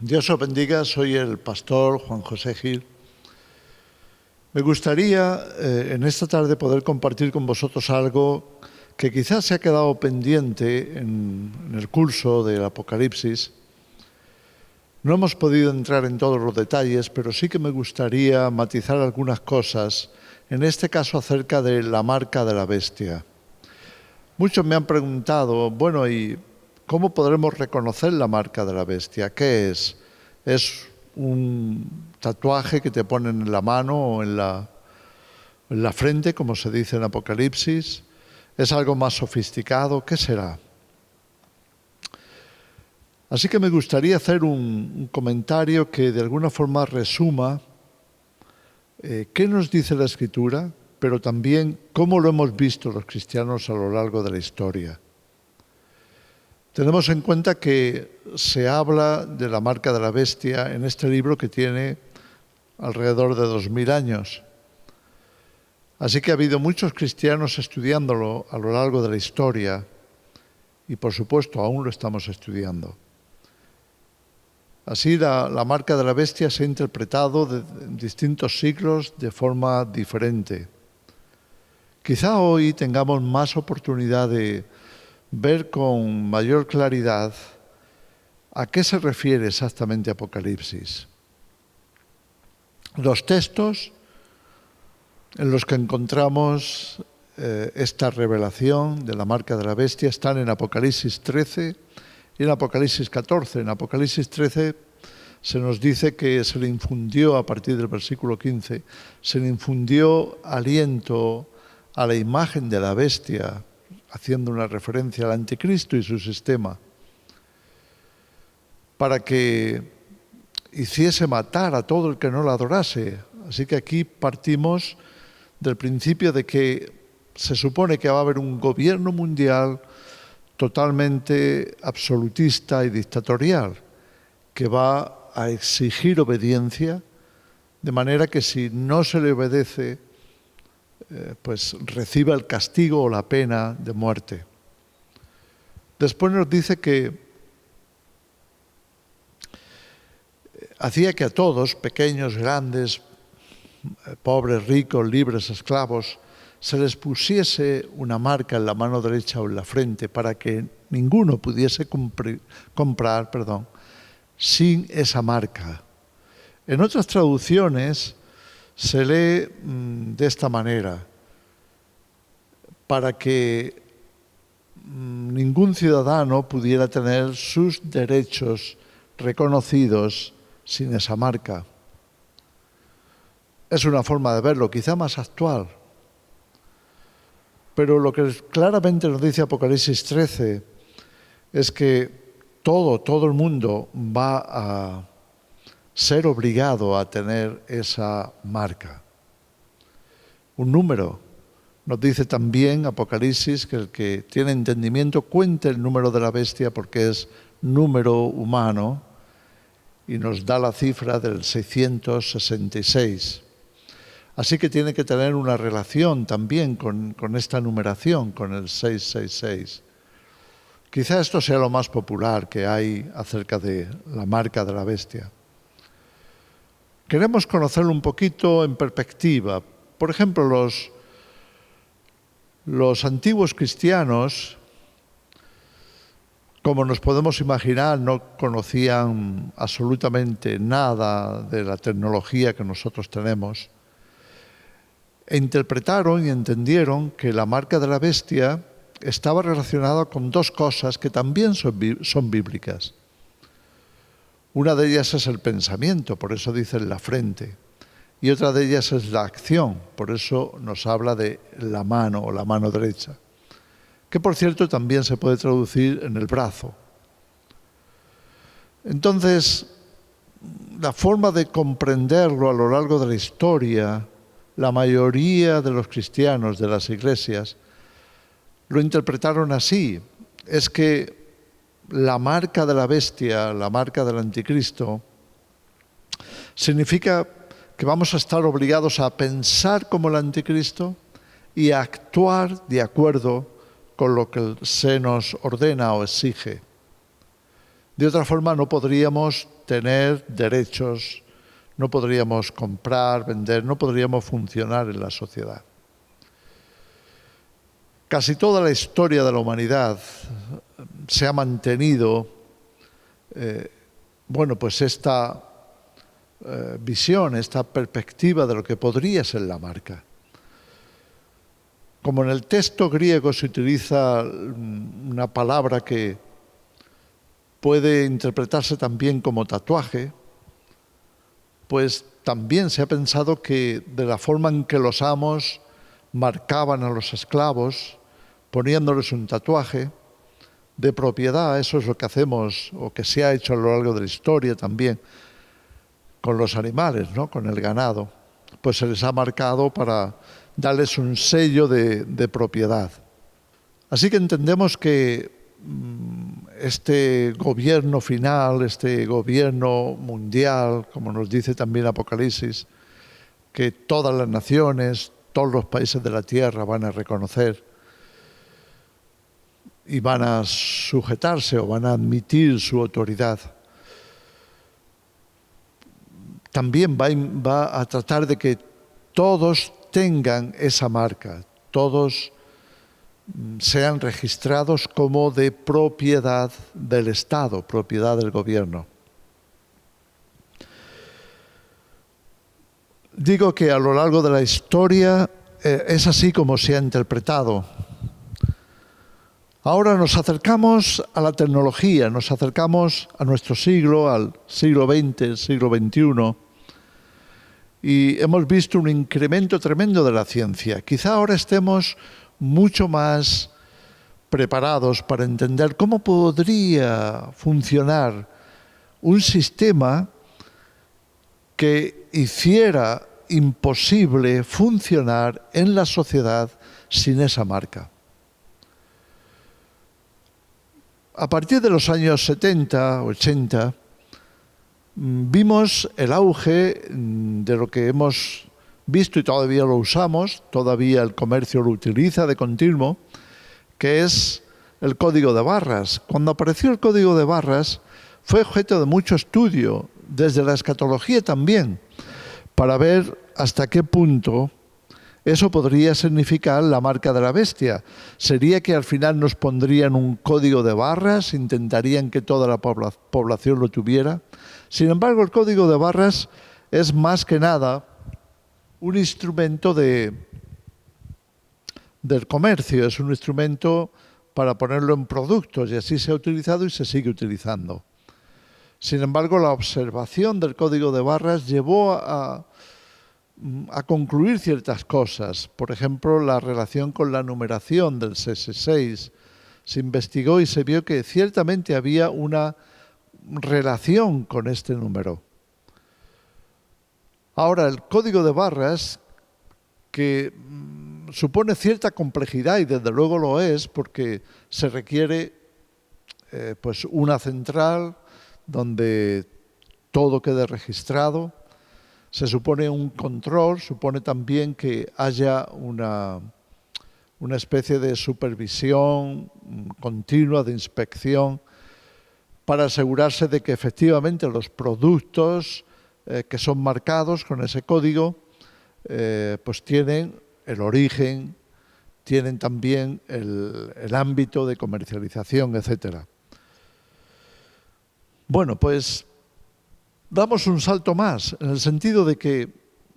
Dios os bendiga, soy el pastor Juan José Gil. Me gustaría en esta tarde poder compartir con vosotros algo que quizás se ha quedado pendiente en el curso del Apocalipsis. No hemos podido entrar en todos los detalles, pero sí que me gustaría matizar algunas cosas, en este caso acerca de la marca de la bestia. Muchos me han preguntado, bueno, ¿y cómo podremos reconocer la marca de la bestia? ¿Qué es? ¿Es un tatuaje que te ponen en la mano o en la frente, como se dice en Apocalipsis? ¿Es algo más sofisticado? ¿Qué será? Así que me gustaría hacer un comentario que de alguna forma resuma qué nos dice la Escritura, pero también cómo lo hemos visto los cristianos a lo largo de la historia. Tenemos en cuenta que se habla de la marca de la bestia en este libro que tiene alrededor de 2000 años. Así que ha habido muchos cristianos estudiándolo a lo largo de la historia y por supuesto aún lo estamos estudiando. Así la marca de la bestia se ha interpretado en distintos siglos de forma diferente. Quizá hoy tengamos más oportunidad de ver con mayor claridad a qué se refiere exactamente Apocalipsis. Los textos en los que encontramos esta revelación de la marca de la bestia están en Apocalipsis 13 y en Apocalipsis 14. En Apocalipsis 13 se nos dice que se le infundió, a partir del versículo 15, se le infundió aliento a la imagen de la bestia, haciendo una referencia al anticristo y su sistema, para que hiciese matar a todo el que no la adorase. Así que aquí partimos del principio de que se supone que va a haber un gobierno mundial totalmente absolutista y dictatorial, que va a exigir obediencia, de manera que si no se le obedece, pues reciba el castigo o la pena de muerte. Después nos dice que hacía que a todos, pequeños, grandes, pobres, ricos, libres, esclavos, se les pusiese una marca en la mano derecha o en la frente para que ninguno pudiese comprar sin esa marca. En otras traducciones se lee de esta manera: para que ningún ciudadano pudiera tener sus derechos reconocidos sin esa marca. Es una forma de verlo, quizá más actual. Pero lo que claramente nos dice Apocalipsis 13 es que todo el mundo va a ser obligado a tener esa marca. Un número. Nos dice también Apocalipsis que el que tiene entendimiento cuente el número de la bestia porque es número humano y nos da la cifra del 666. Así que tiene que tener una relación también con esta numeración, con el 666. Quizá esto sea lo más popular que hay acerca de la marca de la bestia. Queremos conocerlo un poquito en perspectiva. Por ejemplo, los antiguos cristianos, como nos podemos imaginar, no conocían absolutamente nada de la tecnología que nosotros tenemos. E interpretaron y entendieron que la marca de la bestia estaba relacionada con dos cosas que también son bíblicas. Una de ellas es el pensamiento, por eso dice en la frente. Y otra de ellas es la acción, por eso nos habla de la mano o la mano derecha, que por cierto también se puede traducir en el brazo. Entonces, la forma de comprenderlo a lo largo de la historia, la mayoría de los cristianos de las iglesias lo interpretaron así. Es que la marca de la bestia, la marca del anticristo, significa que vamos a estar obligados a pensar como el anticristo y a actuar de acuerdo con lo que se nos ordena o exige. De otra forma no podríamos tener derechos, no podríamos comprar, vender, no podríamos funcionar en la sociedad. Casi toda la historia de la humanidad se ha mantenido, pues esta visión, esta perspectiva de lo que podría ser la marca. Como en el texto griego se utiliza una palabra que puede interpretarse también como tatuaje, pues también se ha pensado que de la forma en que los amos marcaban a los esclavos, poniéndoles un tatuaje de propiedad, eso es lo que hacemos o que se ha hecho a lo largo de la historia también con los animales, ¿no? Con el ganado, pues se les ha marcado para darles un sello de propiedad. Así que entendemos que este gobierno final, este gobierno mundial, como nos dice también Apocalipsis, que todas las naciones, todos los países de la tierra van a reconocer y van a sujetarse o van a admitir su autoridad. También va a tratar de que todos tengan esa marca, todos sean registrados como de propiedad del Estado, propiedad del gobierno. Digo que a lo largo de la historia es así como se ha interpretado. Ahora nos acercamos a la tecnología, nos acercamos a nuestro siglo, al siglo XX, el siglo XXI, y hemos visto un incremento tremendo de la ciencia. Quizá ahora estemos mucho más preparados para entender cómo podría funcionar un sistema que hiciera imposible funcionar en la sociedad sin esa marca. A partir de los años 70, 80, vimos el auge de lo que hemos visto y todavía lo usamos, todavía el comercio lo utiliza de continuo, que es el código de barras. Cuando apareció el código de barras fue objeto de mucho estudio, desde la escatología también, para ver hasta qué punto eso podría significar la marca de la bestia. ¿Sería que al final nos pondrían un código de barras, intentarían que toda la población lo tuviera? Sin embargo, el código de barras es más que nada un instrumento del comercio, es un instrumento para ponerlo en productos y así se ha utilizado y se sigue utilizando. Sin embargo, la observación del código de barras llevó a concluir ciertas cosas. Por ejemplo, la relación con la numeración del 666. Se investigó y se vio que ciertamente había una relación con este número. Ahora, el código de barras, que supone cierta complejidad, y desde luego lo es, porque se requiere pues una central donde todo quede registrado. Se supone un control, supone también que haya una especie de supervisión continua, de inspección, para asegurarse de que efectivamente los productos que son marcados con ese código pues tienen el origen, tienen también el ámbito de comercialización, etc. Bueno, pues damos un salto más, en el sentido de que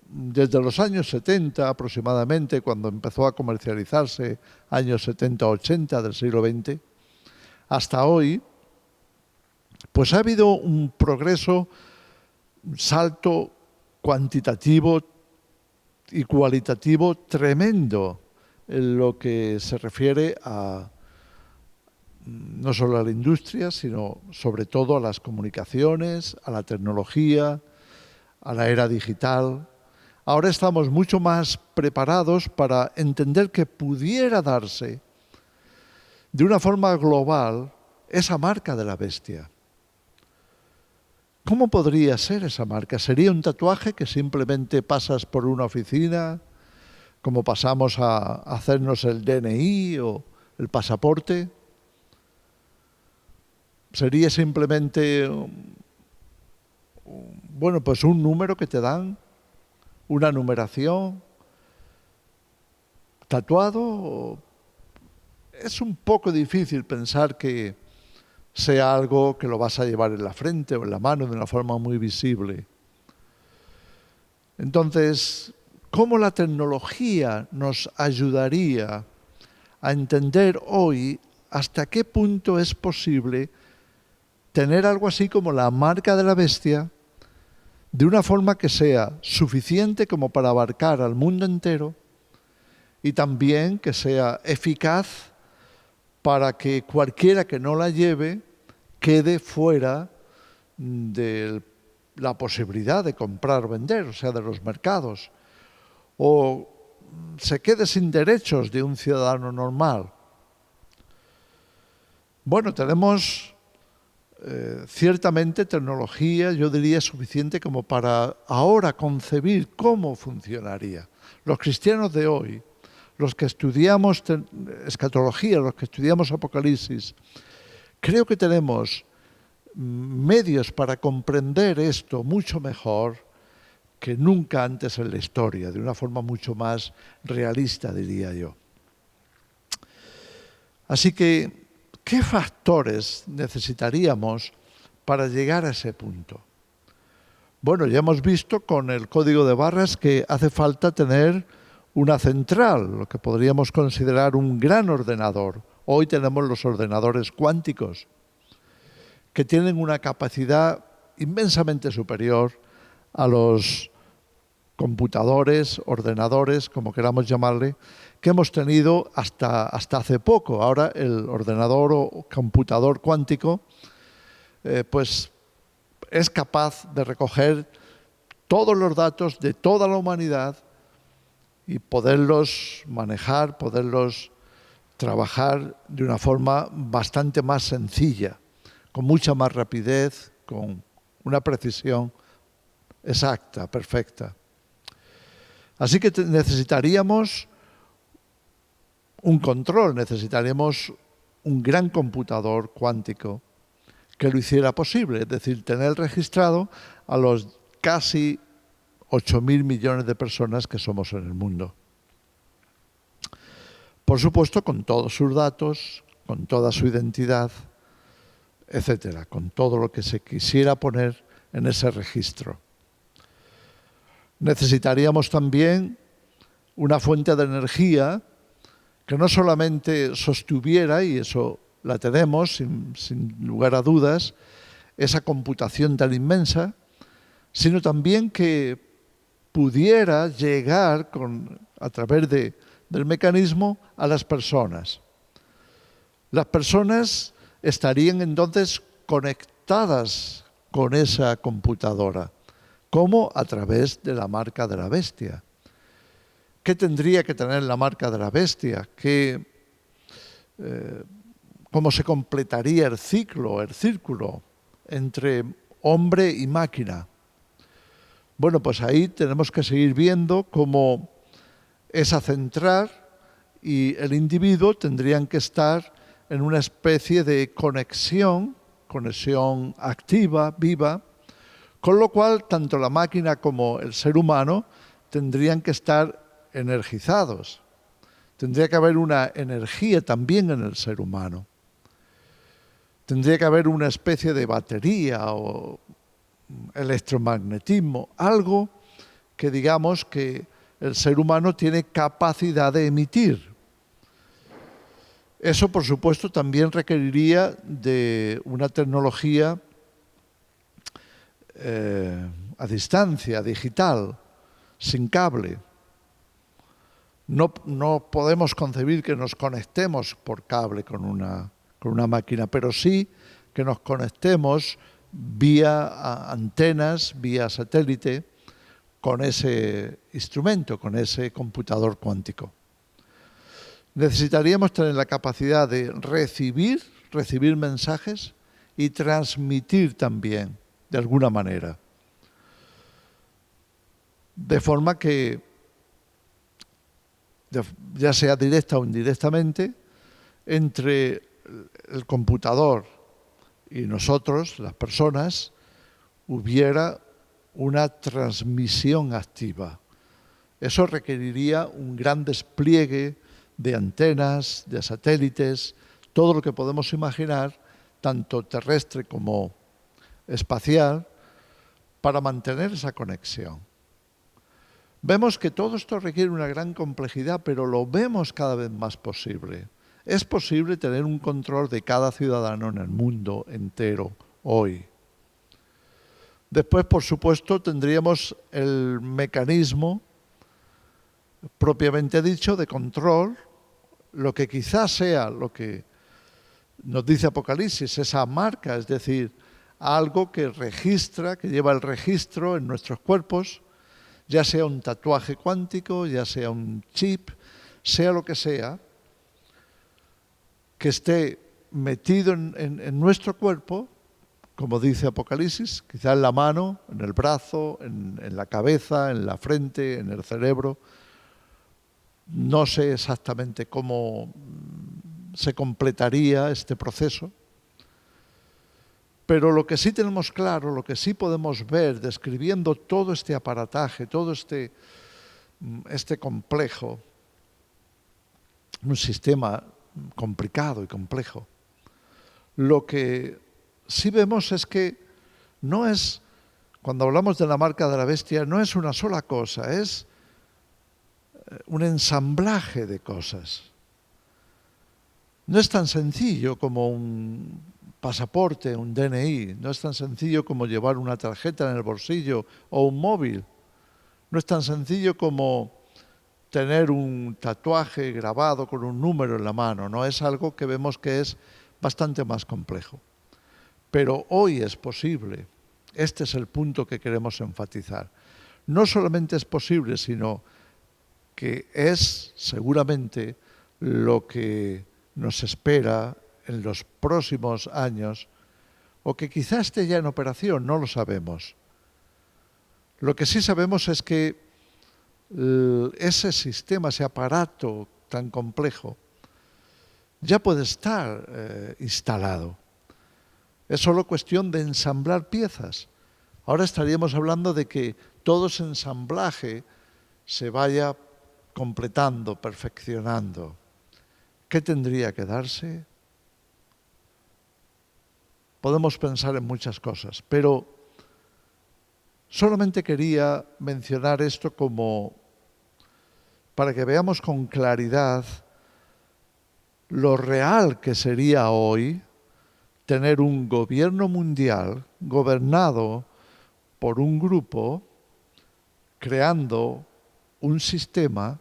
desde los años 70 aproximadamente, cuando empezó a comercializarse, años 70-80 del siglo XX, hasta hoy, pues ha habido un progreso, un salto cuantitativo y cualitativo tremendo en lo que se refiere a no solo a la industria, sino sobre todo a las comunicaciones, a la tecnología, a la era digital. Ahora estamos mucho más preparados para entender que pudiera darse de una forma global esa marca de la bestia. ¿Cómo podría ser esa marca? ¿Sería un tatuaje que simplemente pasas por una oficina, como pasamos a hacernos el DNI o el pasaporte? ¿Sería simplemente Bueno, pues un número que te dan, una numeración, tatuado. Es un poco difícil pensar que sea algo que lo vas a llevar en la frente o en la mano de una forma muy visible. Entonces, ¿cómo la tecnología nos ayudaría a entender hoy hasta qué punto es posible tener algo así como la marca de la bestia de una forma que sea suficiente como para abarcar al mundo entero y también que sea eficaz para que cualquiera que no la lleve quede fuera de la posibilidad de comprar o vender, o sea, de los mercados, o se quede sin derechos de un ciudadano normal? Bueno, tenemos ciertamente tecnología, yo diría, suficiente como para ahora concebir cómo funcionaría. Los cristianos de hoy, los que estudiamos escatología, los que estudiamos Apocalipsis, creo que tenemos medios para comprender esto mucho mejor que nunca antes en la historia, de una forma mucho más realista, diría yo. Así que, ¿qué factores necesitaríamos para llegar a ese punto? Bueno, ya hemos visto con el código de barras que hace falta tener una central, lo que podríamos considerar un gran ordenador. Hoy tenemos los ordenadores cuánticos, que tienen una capacidad inmensamente superior a los computadores, ordenadores, como queramos llamarle, que hemos tenido hasta hace poco. Ahora el ordenador o computador cuántico pues es capaz de recoger todos los datos de toda la humanidad y poderlos manejar, poderlos trabajar de una forma bastante más sencilla, con mucha más rapidez, con una precisión exacta, perfecta. Así que necesitaríamos un control, necesitaríamos un gran computador cuántico que lo hiciera posible, es decir, tener registrado a los casi 8.000 millones de personas que somos en el mundo. Por supuesto, con todos sus datos, con toda su identidad, etcétera, con todo lo que se quisiera poner en ese registro. Necesitaríamos también una fuente de energía que no solamente sostuviera, y eso la tenemos sin lugar a dudas, esa computación tan inmensa, sino también que pudiera llegar a través del mecanismo a las personas. Las personas estarían entonces conectadas con esa computadora. ¿Cómo? A través de la marca de la bestia. ¿Qué tendría que tener la marca de la bestia? ¿Cómo se completaría el círculo entre hombre y máquina? Bueno, pues ahí tenemos que seguir viendo cómo esa central y el individuo tendrían que estar en una especie de conexión activa, viva, con lo cual tanto la máquina como el ser humano tendrían que estar energizados. Tendría que haber una energía también en el ser humano. Tendría que haber una especie de batería o electromagnetismo, algo que digamos que el ser humano tiene capacidad de emitir. Eso, por supuesto, también requeriría de una tecnología a distancia, digital, sin cable. No podemos concebir que nos conectemos por cable con una máquina, pero sí que nos conectemos vía antenas, vía satélite, con ese instrumento, con ese computador cuántico. Necesitaríamos tener la capacidad de recibir mensajes y transmitir también, de alguna manera. De forma que, ya sea directa o indirectamente, entre el computador y nosotros, las personas, hubiera una transmisión activa. Eso requeriría un gran despliegue de antenas, de satélites, todo lo que podemos imaginar, tanto terrestre como espacial, para mantener esa conexión. Vemos que todo esto requiere una gran complejidad, pero lo vemos cada vez más posible. Es posible tener un control de cada ciudadano en el mundo entero hoy. Después, por supuesto, tendríamos el mecanismo propiamente dicho de control, lo que quizás sea lo que nos dice Apocalipsis, esa marca, es decir, algo que registra, que lleva el registro en nuestros cuerpos, ya sea un tatuaje cuántico, ya sea un chip, sea lo que sea, que esté metido en nuestro cuerpo, como dice Apocalipsis, quizá en la mano, en el brazo, en la cabeza, en la frente, en el cerebro. No sé exactamente cómo se completaría este proceso, pero lo que sí tenemos claro, lo que sí podemos ver describiendo todo este aparataje, todo este complejo, un sistema complicado y complejo, lo que sí vemos es que no es, cuando hablamos de la marca de la bestia, no es una sola cosa, es un ensamblaje de cosas. No es tan sencillo como un pasaporte, un DNI, no es tan sencillo como llevar una tarjeta en el bolsillo o un móvil, no es tan sencillo como tener un tatuaje grabado con un número en la mano, no es algo que vemos que es bastante más complejo. Pero hoy es posible, este es el punto que queremos enfatizar. No solamente es posible, sino que es seguramente lo que nos espera en los próximos años, o que quizá esté ya en operación, no lo sabemos. Lo que sí sabemos es que ese sistema, ese aparato tan complejo, ya puede estar instalado. Es solo cuestión de ensamblar piezas. Ahora estaríamos hablando de que todo ese ensamblaje se vaya completando, perfeccionando. ¿Qué tendría que darse? Podemos pensar en muchas cosas, pero solamente quería mencionar esto como para que veamos con claridad lo real que sería hoy tener un gobierno mundial gobernado por un grupo creando un sistema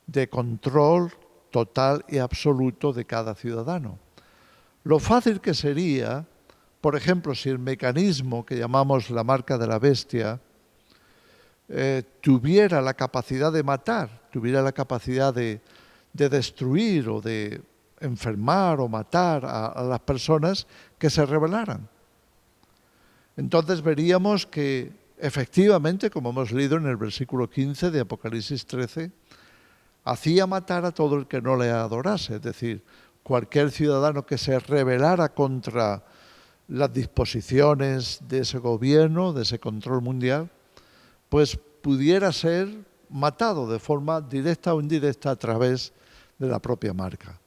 de control total y absoluto de cada ciudadano. Lo fácil que sería, por ejemplo, si el mecanismo que llamamos la marca de la bestia tuviera la capacidad de matar, tuviera la capacidad de destruir o de enfermar o matar a las personas que se rebelaran. Entonces veríamos que efectivamente, como hemos leído en el versículo 15 de Apocalipsis 13, hacía matar a todo el que no le adorase, es decir, cualquier ciudadano que se rebelara contra las disposiciones de ese gobierno, de ese control mundial, pues pudiera ser matado de forma directa o indirecta a través de la propia marca.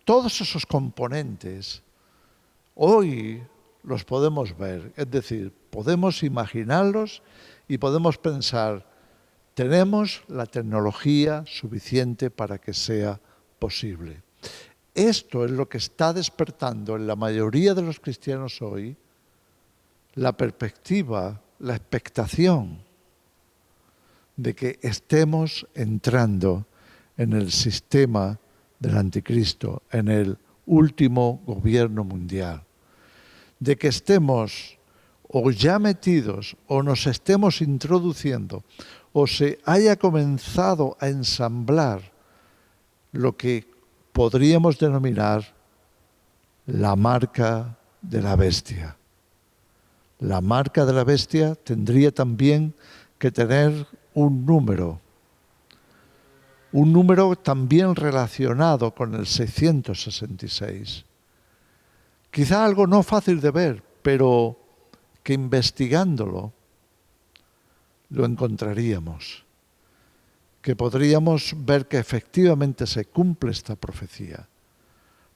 Todos esos componentes hoy los podemos ver, es decir, podemos imaginarlos y podemos pensar, tenemos la tecnología suficiente para que sea posible. Esto es lo que está despertando en la mayoría de los cristianos hoy la perspectiva, la expectación de que estemos entrando en el sistema del anticristo, en el último gobierno mundial, de que estemos o ya metidos o nos estemos introduciendo o se haya comenzado a ensamblar lo que podríamos denominar la marca de la bestia. La marca de la bestia tendría también que tener un número también relacionado con el 666. Quizá algo no fácil de ver, pero que investigándolo lo encontraríamos, que podríamos ver que efectivamente se cumple esta profecía.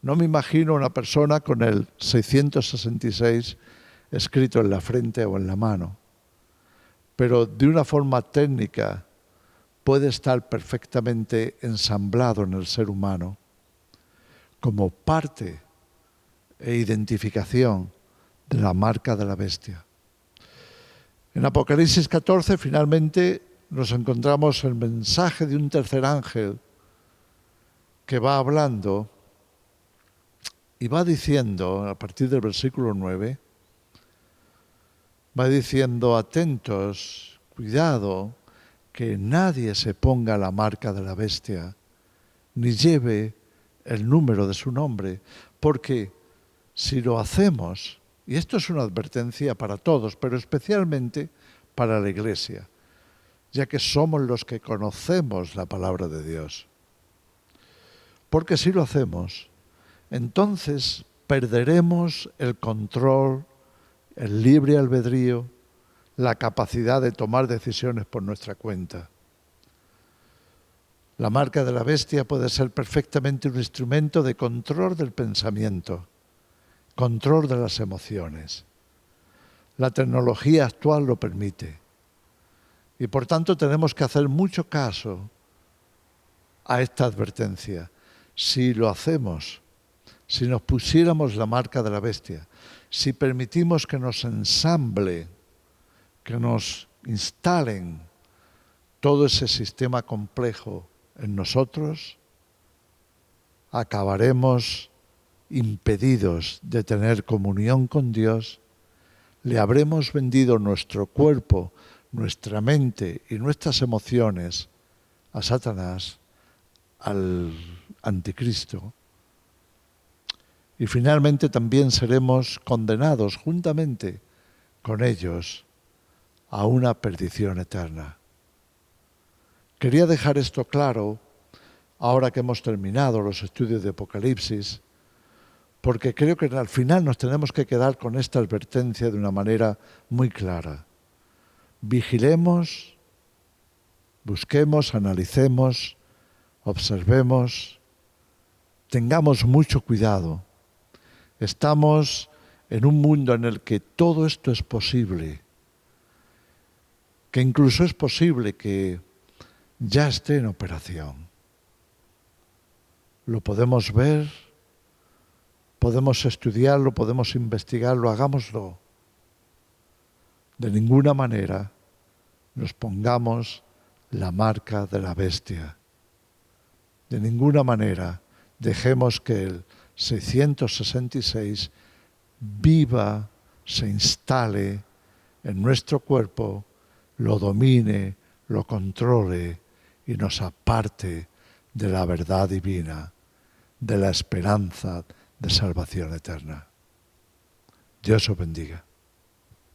No me imagino una persona con el 666 escrito en la frente o en la mano, pero de una forma técnica puede estar perfectamente ensamblado en el ser humano como parte e identificación de la marca de la bestia. En Apocalipsis 14 finalmente nos encontramos el mensaje de un tercer ángel que va hablando y va diciendo, a partir del versículo 9, va diciendo: atentos, cuidado, que nadie se ponga la marca de la bestia, ni lleve el número de su nombre, porque si lo hacemos, y esto es una advertencia para todos, pero especialmente para la Iglesia, ya que somos los que conocemos la palabra de Dios. Porque si lo hacemos, entonces perderemos el control, el libre albedrío, la capacidad de tomar decisiones por nuestra cuenta. La marca de la bestia puede ser perfectamente un instrumento de control del pensamiento, control de las emociones. La tecnología actual lo permite. Y por tanto tenemos que hacer mucho caso a esta advertencia. Si lo hacemos, si nos pusiéramos la marca de la bestia, si permitimos que nos ensamble, que nos instalen todo ese sistema complejo en nosotros, acabaremos impedidos de tener comunión con Dios, le habremos vendido nuestro cuerpo, nuestra mente y nuestras emociones a Satanás, al anticristo, y finalmente también seremos condenados juntamente con ellos a una perdición eterna. Quería dejar esto claro ahora que hemos terminado los estudios de Apocalipsis, porque creo que al final nos tenemos que quedar con esta advertencia de una manera muy clara. Vigilemos, busquemos, analicemos, observemos, tengamos mucho cuidado. Estamos en un mundo en el que todo esto es posible, que incluso es posible que ya esté en operación. Lo podemos ver, podemos estudiarlo, podemos investigarlo, hagámoslo. De ninguna manera nos pongamos la marca de la bestia. De ninguna manera dejemos que el 666 viva, se instale en nuestro cuerpo, lo domine, lo controle y nos aparte de la verdad divina, de la esperanza de salvación eterna. Dios os bendiga.